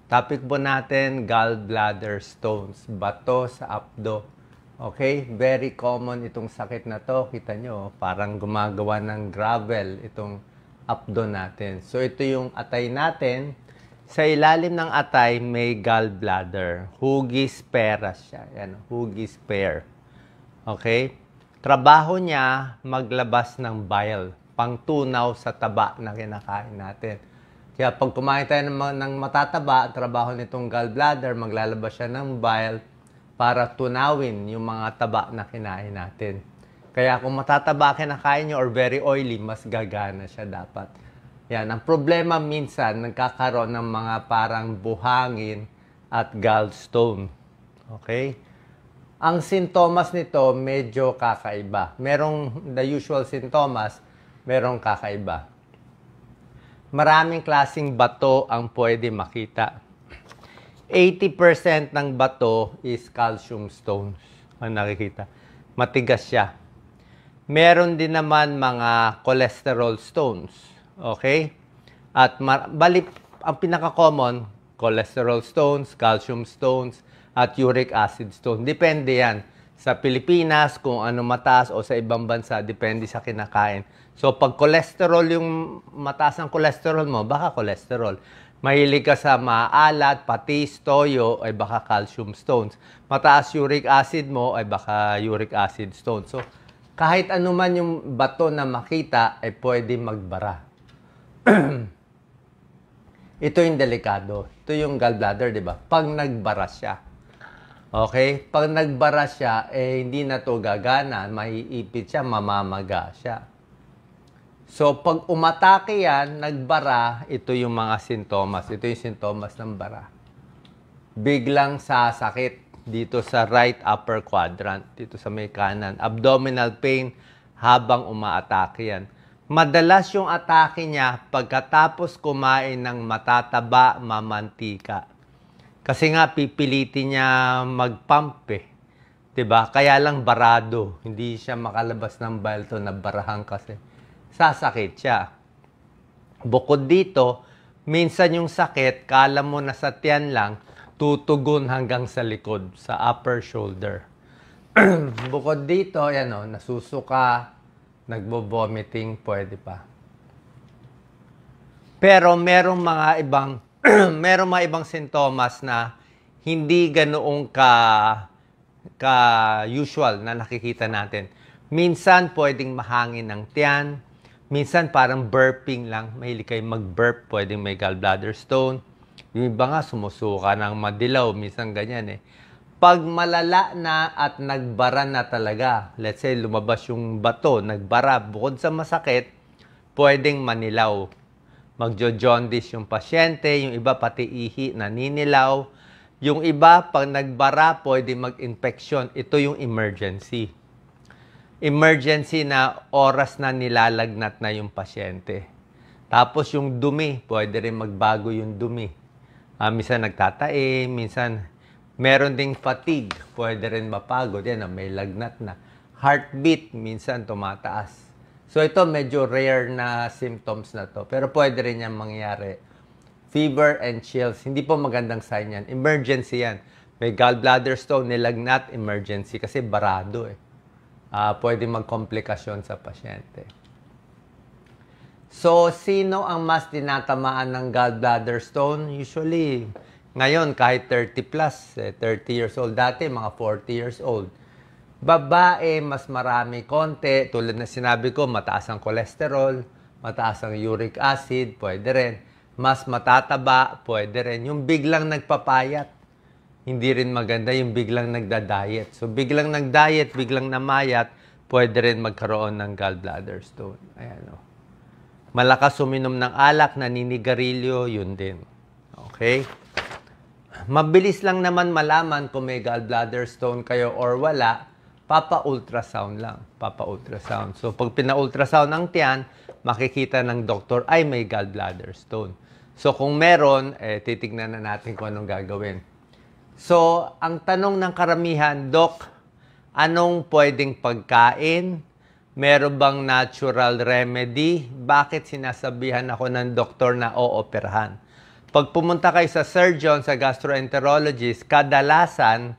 Topic po natin, gallbladder stones, bato sa abdo. Okay? Very common itong sakit na to. Kita nyo, parang gumagawa ng gravel itong abdo natin. So, ito yung atay natin. Sa ilalim ng atay, may gallbladder. Hugis peras siya. Yan, hugis pear. Okay? Trabaho niya, maglabas ng bile, pangtunaw sa taba na kinakain natin. Kaya pag kumain tayo ng matataba, trabaho nitong gallbladder, maglalabas siya ng bile para tunawin yung mga taba na kinain natin. Kaya kung matataba kinakain nyo or very oily, mas gagana siya dapat. Yan. Ang problema minsan, nagkakaroon ng mga parang buhangin at gallstone. Okay? Ang sintomas nito medyo kakaiba. Merong the usual sintomas, merong kakaiba. Maraming klasing bato ang pwede makita. 80% ng bato is calcium stones ang nakikita. Matigas siya. Meron din naman mga cholesterol stones. Okay? At ang pinaka-common, cholesterol stones, calcium stones, at uric acid stone. Depende yan. Sa Pilipinas, kung ano mataas o sa ibang bansa, depende sa kinakain. So, pag cholesterol yung mataas ang cholesterol mo, baka cholesterol. Mahilig ka sa maalat, patis, toyo, ay baka calcium stones. Mataas uric acid mo, ay baka uric acid stones. So, kahit ano man yung bato na makita, ay pwede magbara. Ito yung delikado. Ito yung gallbladder, di ba? Pag nagbara siya. Okay? Pag nagbara siya, hindi na to gagana. Maiipit siya, mamamaga siya. So, pag umatake yan, nagbara, ito yung mga sintomas. Ito yung sintomas ng bara. Biglang sasakit dito sa right upper quadrant, dito sa may kanan. Abdominal pain habang umaatake yan. Madalas yung atake niya pagkatapos kumain ng matataba, mamantika. Kasi nga, pipilitin niya mag-pump eh. Diba? Kaya lang barado. Hindi siya makalabas ng bile to, nabarahan kasi. Sasakit siya. Bukod dito, minsan yung sakit, kala mo na sa tiyan lang, tutugon hanggang sa likod, sa upper shoulder. Bukod dito, yan o, nasusuka, nagbo-vomiting, pwede pa. Pero merong mga ibang sintomas na hindi ganoong ka-usual na nakikita natin. Minsan, pwedeng mahangin ng tiyan. Minsan, parang burping lang. Mahilig kayo mag-burp. Pwedeng may gallbladder stone. Yung iba nga, sumusuka ng madilaw. Minsan ganyan eh. Pag malala na at nagbara na talaga, let's say, lumabas yung bato, nagbara, bukod sa masakit, pwedeng manilaw. Magjo-jaundice yung pasyente, yung iba pati ihi, naninilaw. Yung iba, pag nagbara, pwede mag-infection. Ito yung emergency. Emergency na oras na nilalagnat na yung pasyente. Tapos yung dumi, pwede rin magbago yung dumi. Minsan nagtatae, minsan meron ding fatigue, pwede rin mapagod. Yan, may lagnat na. Heartbeat, minsan tumataas. So ito medyo rare na symptoms na to. Pero pwede rin yan mangyari. Fever and chills, hindi po magandang sign yan. Emergency yan. May gallbladder stone, nilagnat, emergency. Kasi barado eh. Pwede magkomplikasyon sa pasyente. So, sino ang mas tinatamaan ng gallbladder stone? Usually, ngayon kahit 30 plus, 30 years old. Dati, mga 40 years old. Babae, mas marami konti. Tulad na sinabi ko, mataas ang cholesterol, mataas ang uric acid, pwede rin. Mas matataba, pwede rin. Yung biglang nagpapayat, hindi rin maganda yung biglang nagda-diet. So, biglang nag-diet, biglang namayat, pwede rin magkaroon ng gallbladder stone. Ayan o. Malakas uminom ng alak, naninigarilyo, yun din. Okay? Mabilis lang naman malaman kung may gallbladder stone kayo or wala, papa-ultrasound lang. Papa-ultrasound. So, pag pina-ultrasound ang tiyan, makikita ng doktor, ay may gallbladder stone. So, kung meron, titignan na natin kung anong gagawin. So, ang tanong ng karamihan, Doc, anong pwedeng pagkain? Meron bang natural remedy? Bakit sinasabihan ako ng doktor na ooperahan? Pag pumunta kayo sa surgeon, sa gastroenterologist, kadalasan,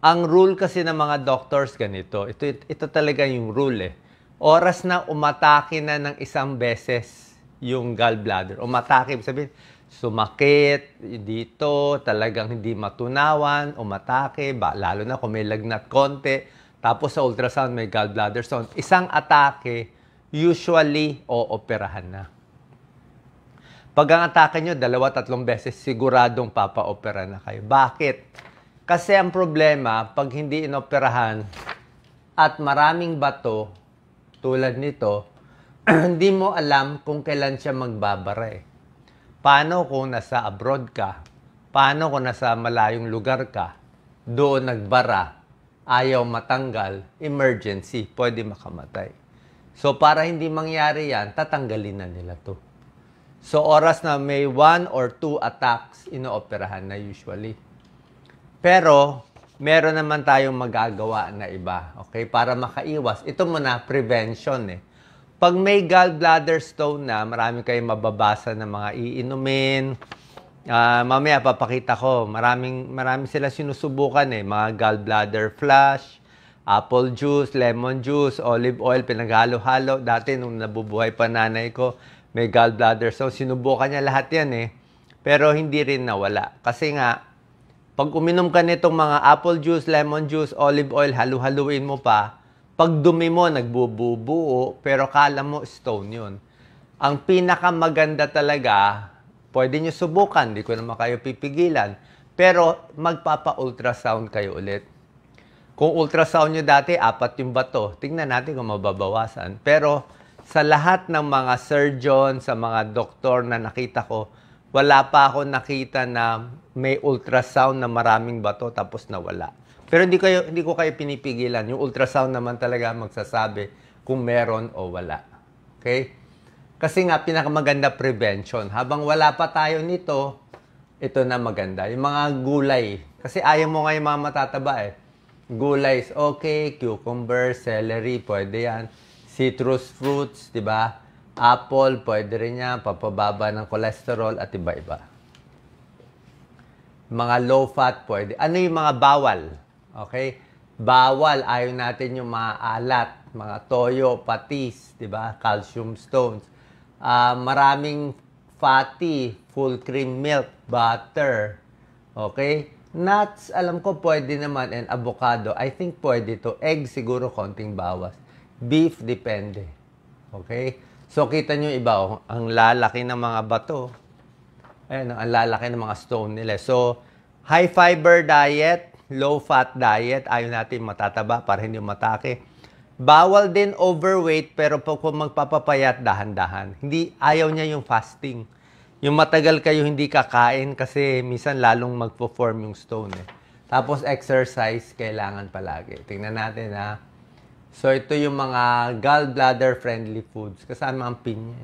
ang rule kasi ng mga doctors ganito. Ito talaga yung rule eh. Oras na umatake na ng isang beses yung gallbladder. Umatake, sabihin, sumakit dito, talagang hindi matunawan, umatake, lalo na kung may lagnat konti, tapos sa ultrasound may gallbladder stone. Isang atake, usually, ooperahan na. Pag ang atake nyo, 2-3 beses, siguradong papa-opera na kayo. Bakit? Kasi ang problema, pag hindi inoperahan at maraming bato, tulad nito, hindi mo alam kung kailan siya magbabara eh. Paano kung nasa abroad ka? Paano kung nasa malayong lugar ka? Doon nagbara, ayaw matanggal, emergency, pwede makamatay. So para hindi mangyari yan, tatanggalin na nila to. So, oras na may 1 or 2 attacks, inooperahan na usually. Pero, meron naman tayong magagawa na iba. Okay? Para makaiwas. Ito muna, prevention eh. Pag may gallbladder stone na, marami kayong mababasa ng mga iinumin. Mamaya, papakita ko. Marami sila sinusubukan eh. Mga gallbladder flush, apple juice, lemon juice, olive oil, pinaghalo-halo. Dati, nung nabubuhay pa nanay ko, may gallbladder. So, sinubukan niya lahat yan eh. Pero hindi rin nawala. Kasi nga, pag uminom ka nitong mga apple juice, lemon juice, olive oil, halu-haluin mo pa, pag dumi mo, nagbububuo, pero kala mo stone yun. Ang pinakamaganda talaga, pwede nyo subukan, hindi ko naman kayo pipigilan, pero magpapa-ultrasound kayo ulit. Kung ultrasound nyo dati, 4 yung bato, tingnan natin kung mababawasan. Pero, sa lahat ng mga surgeon, sa mga doktor na nakita ko, wala pa ako nakita na may ultrasound na maraming bato tapos nawala. Pero hindi ko kayo pinipigilan. Yung ultrasound naman talaga magsasabi kung meron o wala. Okay? Kasi nga, pinakamaganda prevention. Habang wala pa tayo nito, ito na maganda. Yung mga gulay. Kasi ayaw mo nga yung mga matataba eh. Gulay is okay, cucumber, celery, pwede yan. Citrus fruits, di ba? Apple, pwede rin yan. Papababa ng cholesterol at iba-iba. Mga low fat, pwede. Ano yung mga bawal? Okay? Bawal, ayaw natin yung mga alat. Mga toyo, patis, di ba? Calcium stones. Maraming fatty, full cream milk, butter. Okay? Nuts, alam ko pwede naman. And avocado, I think pwede to. Egg, siguro konting bawas. Beef, depende. Okay? So, kita nyo iba, oh, ang lalaki ng mga bato. Ayan, ang lalaki ng mga stone nila. So, high fiber diet, low fat diet, ayaw natin matataba para hindi matake. Bawal din overweight, pero kung magpapapayat, dahan-dahan. Hindi, ayaw niya yung fasting. Yung matagal kayo hindi kakain kasi minsan lalong magpo-form yung stone. Eh. Tapos, exercise, kailangan palagi. Tingnan natin, ha. So, ito yung mga gallbladder-friendly foods. Kasama ang pinya.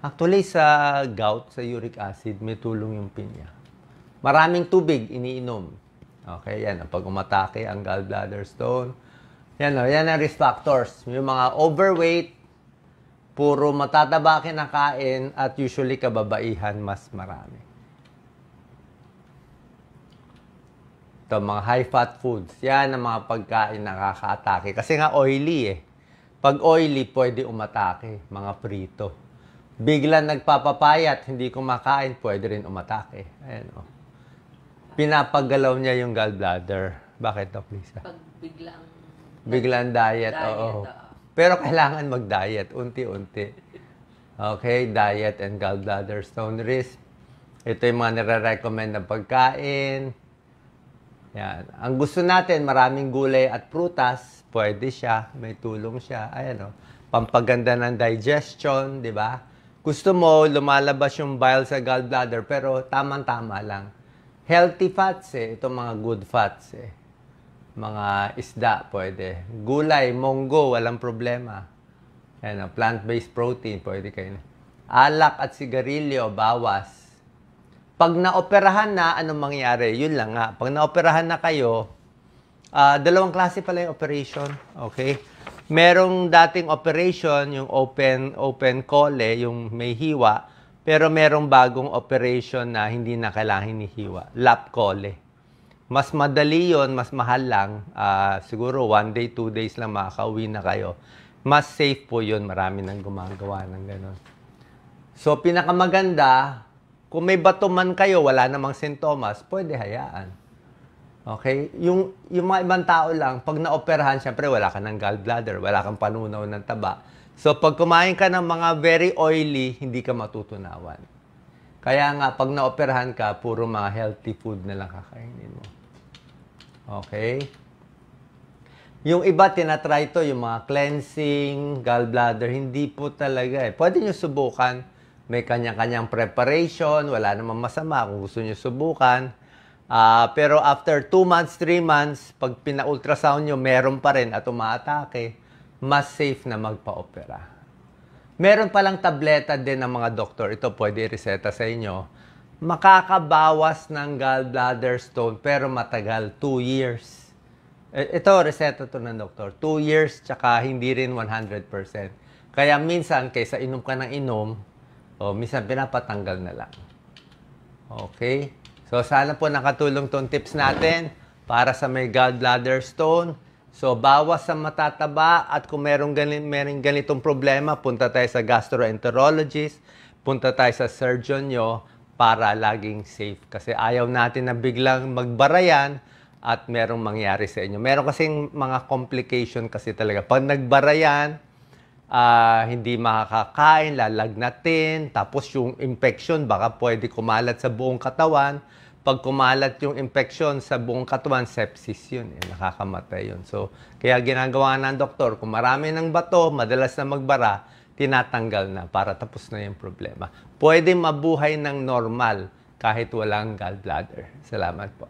Actually, sa gout, sa uric acid, may tulong yung pinya. Maraming tubig, iniinom. Okay, yan. Pag umatake ang gallbladder stone. Yan, yan ang risk factors. Yung mga overweight, puro matataba kinakain, at usually kababaihan mas marami. Ito, mga high-fat foods. Yan ang mga pagkain na nakaka-atake. Kasi nga oily eh. Pag oily, pwede umatake. Mga prito. Biglang nagpapapayat, hindi kumakain, pwede rin umatake. Ayan o. Pinapagalaw niya yung gallbladder. Bakit, Doc Lisa? Pag biglang diet, oo. Pero kailangan mag-diet, unti-unti. Okay, diet and gallbladder stone risk. Ito yung mga nire-recommend na pagkain. Yan. Ang gusto natin, maraming gulay at prutas, pwede siya, may tulong siya. Ayan o, pampaganda ng digestion, di ba? Gusto mo, lumalabas yung bile sa gallbladder, pero tamang-tama lang. Healthy fats eh, itong mga good fats eh. Mga isda, pwede. Gulay, monggo, walang problema. Ayan o, plant-based protein, pwede kayo. Alak at sigarilyo, bawas. Pag naoperahan na, anong mangyayari? Yun lang nga. Pag naoperahan na kayo, dalawang klase pala yung operation. Okay? Merong dating operation, yung open cole, yung may hiwa. Pero merong bagong operation na hindi na kailangan hinihiwa. Lap cole. Mas madali yon, mas mahal lang. Siguro 1 day, 2 days lang makakauwi na kayo. Mas safe po yun. Marami nang gumagawa ng gano'n. So, pinakamaganda, kung may bato man kayo, wala namang sintomas, pwede hayaan. Okay? Yung mga ibang tao lang, pag naoperahan, syempre wala ka ng gallbladder, wala kang panunaw ng taba. So, pag kumain ka ng mga very oily, hindi ka matutunawan. Kaya nga, pag naoperahan ka, puro mga healthy food na lang kakainin mo. Okay? Yung iba, tinatry to, yung mga cleansing, gallbladder, hindi po talaga eh. Pwede nyo subukan. May kanya-kanyang preparation, wala namang masama kung gusto nyo subukan. Pero after 2 months, 3 months, pag pina-ultrasound nyo, meron pa rin at umaatake, mas safe na magpa-opera. Meron palang tableta din ng mga doktor, ito pwede reseta sa inyo, makakabawas ng gallbladder stone pero matagal, 2 years. Ito, reseta to ng doktor, 2 years, tsaka hindi rin 100%. Kaya minsan, kaysa inom ka ng inom, minsan pinapatanggal na lang. Okay? So, sana po nakatulong tong tips natin para sa may gallbladder stone. So, bawas sa matataba at kung merong ganitong problema, punta tayo sa gastroenterologist, punta tayo sa surgeon nyo para laging safe. Kasi ayaw natin na biglang magbarayan at merong mangyari sa inyo. Meron kasing mga complication kasi talaga. Pag nagbarayan, hindi makakakain, lalagnatin, tapos yung infection baka pwede kumalat sa buong katawan. Pag kumalat yung infection sa buong katawan, sepsis yun, nakakamatay yun. So, kaya ginagawa ng doktor, kung marami ng bato, madalas na magbara, tinatanggal na para tapos na yung problema. Pwede mabuhay ng normal kahit walang gallbladder. Salamat po.